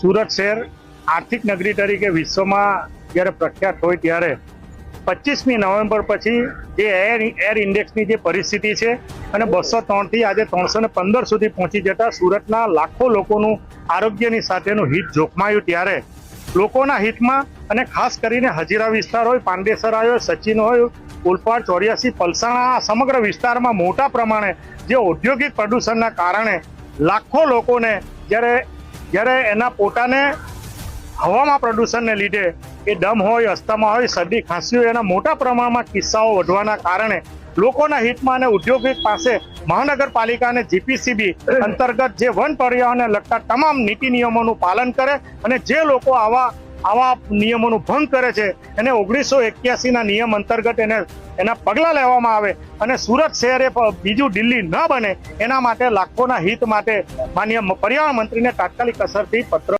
સુરત શહેર આર્થિક નગરી તરીકે વિશ્વમાં જ્યારે પ્રખ્યાત હોય ત્યારે 25મી નવેમ્બર પછી જે એર ઇન્ડેક્સની જે પરિસ્થિતિ છે અને 203થી આજે 315 સુધી પહોંચી જતા સુરતના લાખો લોકોનું આરોગ્યની સાથેનું હિત જોખમાયું ત્યારે લોકોના હિતમાં અને ખાસ કરીને હજીરા વિસ્તાર હોય, પાંડેસરા હોય, સચિન હોય, ઓલપાડ, 84, પલસાણા, આ સમગ્ર વિસ્તારમાં મોટા પ્રમાણે જે ઔદ્યોગિક પ્રદૂષણના કારણે લાખો લોકોને જ્યારે એના પોતાને હવામાં પ્રદૂષણને લીધે એ દમ હોય, અસ્થમા હોય, શરદી, ખાંસી હોય, એના મોટા પ્રમાણમાં કિસ્સાઓ વધવાના કારણે લોકોના હિતમાં અને ઉદ્યોગિક પાસે મહાનગરપાલિકા અને જીપીસીબી અંતર્ગત જે વન પર્યાવરણને લગતા તમામ નીતિ નિયમોનું પાલન કરે અને જે લોકો આવા નિયમોનું ભંગ કરે છે એને 1981ના નિયમ અંતર્ગત એના પગલાં લેવામાં આવે અને સુરત શહેરે બીજું દિલ્હી ન બને એના માટે લાખોના હિત માટે માનનીય પર્યાવરણ મંત્રીને તાત્કાલિક અસરથી પત્ર